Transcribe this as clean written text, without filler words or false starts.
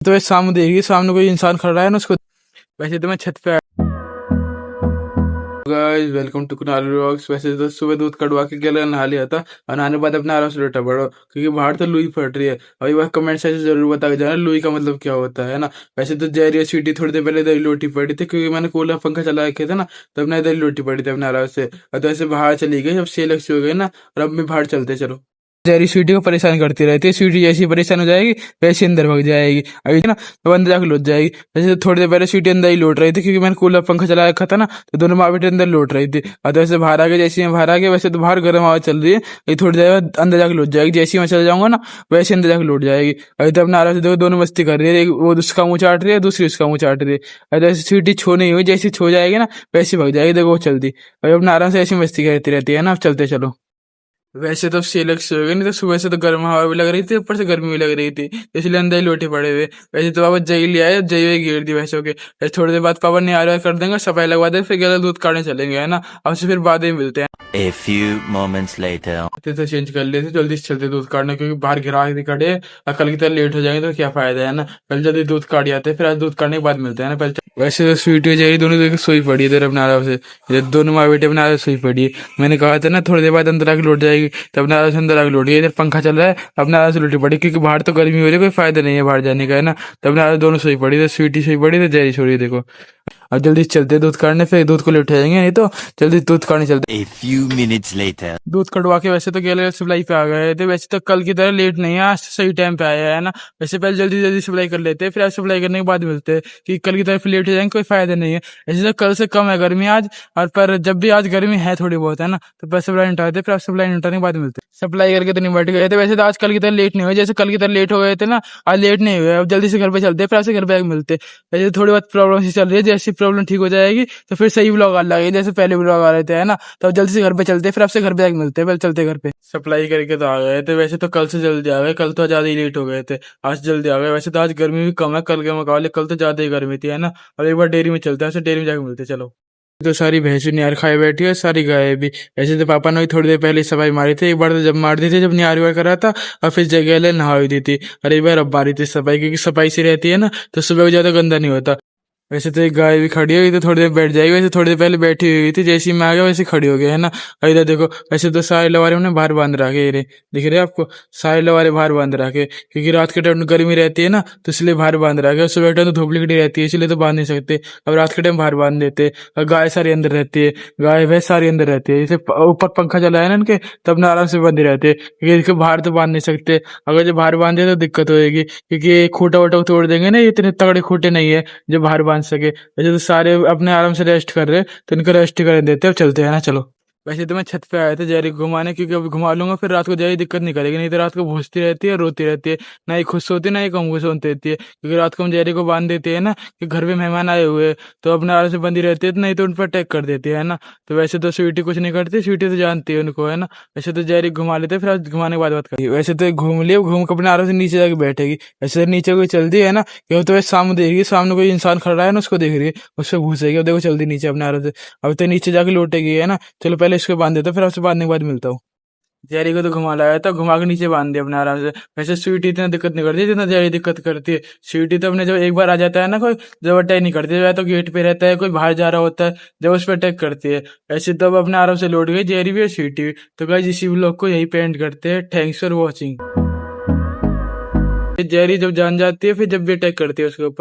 तो ये सामने देखिए, सामने कोई इंसान खड़ा है ना, उसको वैसे तो मैं छत पे guys welcome to Kunal vlogs. वैसे तो सुबह दूध कड़वा के गया नहा लिया था और नहाने के बाद अपने आराम से लेटा पड़ो, क्योंकि बाहर तो लुई फट रही है। अभी वह कमेंट सेक्शन जरूर बता के जाना लुई का मतलब क्या होता है ना। वैसे तो जहरी और स्वीटी थोड़ी देर पहले इधर ही लोटी पड़ी थी, क्योंकि मैंने कूलर पंखा चला रखे थे ना, तब ना इधर ही लोटी पड़ी थी अपने आराम से। और तो ऐसे बाहर चली गई, अब सेल हो गई ना, और अब भी बाहर चलते चलो। जहरी स्वीटी को परेशान करती रहती है, स्वीटी जैसी परेशान हो जाएगी वैसे अंदर भाग जाएगी। अभी ना तो अंदर जाकर लौट जाएगी। वैसे तो थोड़ी देर पहले स्वीटी अंदर ही लौट रही थी, क्योंकि मैंने कूलर पंखा चला रखा था ना, तो दोनों माँ बेटे अंदर लौट रही थी। और तो ऐसे बाहर आ गए, जैसे मैं बाहर आ गया, वैसे तो बाहर गर्म हवा चल रही है, ये थोड़ी देर बाद अंदर जाकर लौट जाएगी। जैसे ही मैं चल जाऊंगा ना, वैसे अंदर जाकर लौट जाएगी। अभी तो अपने आराम से देखो, दोनों मस्ती कर रही है, वो उसका मुंह चाट रही है, दूसरी उसका मुंह चाट रही है। और जैसे स्वीटी छो नहीं हुई, जैसे छो जाएगी ना वैसे भाग जाएगी, देखो वो चलती। अभी अपने आराम से ऐसी मस्ती करती रहती है ना। अब चलते चलो। वैसे तो सेलक्स हो गए, नहीं तो सुबह से तो गर्म हवा भी लग रही थी, ऊपर से गर्मी भी लग रही थी, इसलिए अंदर ही लोटे पड़े हुए। वैसे तो पापा जई ले आए, जई हुई घेर दी भैंसों के। फिर थोड़ी देर बाद पापा ने आर कर देंगे, सफाई लगवा दे, फिर गला दूध काटने चलेंगे, है ना। अब से फिर बाद में मिलते हैं। A few moments later. तो चेंज कर लेते, जल्दी से चलते दूध काटने, क्योंकि बाहर गिरा के खड़े हैं, और कल की तरह लेट हो जाएंगे तो क्या फायदा है ना। पहले जल्दी दूध काट जाते हैं, फिर आज दूध काटने के बाद मिलते हैं ना। पहले वैसे तो स्वीटी जाएगी, दोनों देखो सोई पड़ी है इधर अपने आराम से। इधर दोनों माँ बेटे अपने आराम से सोई पड़ी है। मैंने कहा था ना थोड़ी देर बाद अंदर आके लौट जाएगी, तो अपने आराम से अंदर आके लौट गई। इधर पंखा चल रहा है, अपने आराम से लौटी पड़ी, क्योंकि बाहर तो गर्मी हो रही है, कोई फायदा नहीं है बाहर जाने का, है ना। तो अपने आराम से दोनों सोई पड़ी, इधर स्वीटी सोई पड़ी, इधर जैरी सो रही है, देखो। अब जल्दी से चलते दूध काटने, फिर दूध को ले उठाएंगे, नहीं तो जल्दी दूध काटने चलते। A few minutes later. दूध कटवा के वैसे तो गेले सप्लाई पे आ गए थे, वैसे तो कल की तरह लेट नहीं है, आज तो सही टाइम पे आया है ना। वैसे पहले जल्दी जल्दी सप्लाई कर लेते हैं, फिर आज सप्लाई करने के बाद मिलते हैं, कि कल की तरफ लेट हो जाएंगे, कोई फायदा नहीं है। ऐसे तो कल से कम है गर्मी आज, और पर जब भी आज गर्मी है थोड़ी बहुत, है ना, तो पहले सप्लाई निटाते, फिर आज सप्लाई निटाने के बाद मिलते हैं। सप्लाई करके तो निपट गए थे। वैसे तो आज कल की तरह लेट नहीं हुए, जैसे कल की तरह लेट हो गए थे ना, आज लेट नहीं हुए। अब जल्दी से घर पे चलते, फिर आपसे घर पे मिलते। वैसे थोड़ी बहुत प्रॉब्लम सी चल रही है, जैसी प्रॉब्लम ठीक हो जाएगी तो फिर सही ब्लॉग आ लगेगी, जैसे पहले ब्लॉग आ रहे थे, है ना। तो जल्दी से घर पे चलते, फिर आपसे घर पे मिलते हैं। पहले चलते घर पे, सप्लाई करके तो आ गए थे। वैसे तो कल से जल्दी आ गए, कल तो ज्यादा ही लेट हो गए थे, आज जल्दी आ गए। वैसे तो आज गर्मी भी कम है कल के मुकाबले, कल तो ज्यादा ही गर्मी थी, है ना। और एक बार डेयरी में चलते हैं, डेयरी में जाके मिलते, चलो। तो सारी भैंसें निहार खाए बैठी है, सारी गाय भी। ऐसे तो पापा ने भी थोड़ी देर पहले सफाई मारी थी, एक बार तो जब मार दी थी जब निहार हुआ करा था, और फिर जगह ले नहा दी थी। और एक बार अब मारी थी सफाई, क्योंकि सफाई सी रहती है ना, तो सुबह को ज्यादा गंदा नहीं होता। वैसे तो एक गाय भी खड़ी हुई, तो थोड़ी देर बैठ जाएगी। वैसे थोड़ी देर पहले बैठी हुई थी, जैसे ही मैं आ गया वैसे खड़ी हो गई, है ना। और इधर देखो, वैसे तो सारे लवारे उन्हें बाहर बांध रखे, ये दिख रहे हैं आपको, सारे लवारे बाहर बांध रखे, क्योंकि रात के टाइम गर्मी रहती है ना, तो इसलिए बाहर बांध रखे। सुबह टाइम तो धूप लिकड़ी रहती है, इसलिए तो बांध नहीं सकते। अब रात के टाइम बाहर बांध देते। और गाय सारी अंदर रहती है, गाय भैंस सारी अंदर रहती है। जैसे ऊपर पंखा चला है ना इनके, तब ना आराम से बंधे रहते हैं, क्योंकि इनके बाहर तो बांध नहीं सकते। अगर जो बाहर बांधे तो दिक्कत होगी, क्योंकि खूंटा वोटा तोड़ देंगे ना, ये इतने तगड़े खूंटे नहीं है जो बाहर बांध सके। वैसे तो सारे अपने आराम से रेस्ट कर रहे हैं, तो इनको रेस्ट करने देते हैं। अब चलते हैं ना, चलो। वैसे तो मैं छत पे आया था जैरी को घुमाने, क्योंकि अभी घुमा लूंगा फिर रात को जैरी दिक्कत नहीं करेगी, नहीं तो रात को भूसती रहती है, रोती रहती है, ना ही खुश होती है ना ही कम खुश होती रहती है। क्योंकि रात को हम जैरी को बांध देते हैं ना, कि घर पे मेहमान आए हुए हैं, तो अपने आराम से बंदी रहती है, नहीं तो उन पर अटैक कर देती है ना। तो वैसे तो स्वीटी कुछ नहीं करती, स्वीटी तो जानती है उनको, है ना। वैसे तो जैरी घुमा लेते, फिर आज घुमाने के बाद बात करिए। वैसे तो घूम लिए, घूम के अपने आराम से नीचे जाके बैठेगी। वैसे तो नीचे कोई चलती है ना, क्यों तो वैसे सामने देख रही है, सामने कोई इंसान खड़ा है ना, उसको देख रही है, उससे घुसेगी। अब देखो चलती नीचे अपने आराम से, अब तो नीचे जाके लौटेगी, है ना। चलो पहले इसको बांध देता, फिर आपसे बांधने के बाद मिलता हूँ। जैरी को तो घुमा लाया था, घुमा के नीचे बांध दिया अपने आराम से। वैसे स्वीटी इतना दिक्कत नहीं करती जितना जैरी दिक्कत करती है। स्वीटी तो अपने जब एक बार आ जाता है ना, कोई जब अटैक नहीं करती, या तो गेट पे रहता है, कोई बाहर जा रहा होता है, जब उस पर अटैक करती है। ऐसे तब अपने आराम से लौट गई जैरी भी और स्वीटी भी। तो गाइस इसी व्लॉग को यही पेंट करते हैं। Thanks for watching. जैरी जब जान जाती है, फिर जब भी अटैक करती है उसके ऊपर।